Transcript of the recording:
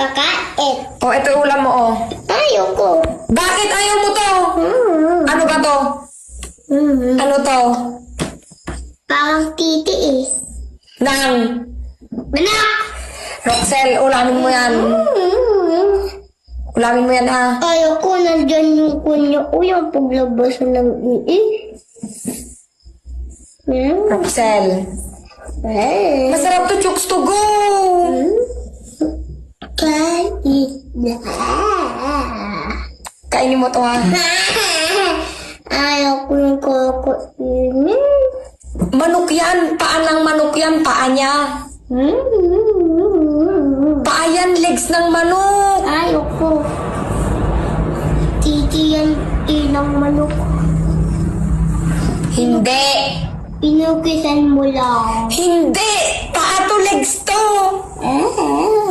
Kakain. O, ito ulam mo, o. Ayoko. Bakit ayaw mo to? Ano ba to? Ano to? Parang titiis. Nang. Manak! Roxel, ulamin mo yan. Ulamin mo yan, ha? Ayoko, nandyan yung kunya ko, yung paglabasan ng iis. Roxel. Masarap to, chooks to go. Kain na. Kainin mo to, ha? Ayoko yung kakainin. Manok yan. Paa ng manok yan. Paa niya. Paa yan. Legs ng manok. Ayoko. Titi yan, inang manok. Hindi. Inukisan mo lang. Hindi. Paa to, legs to.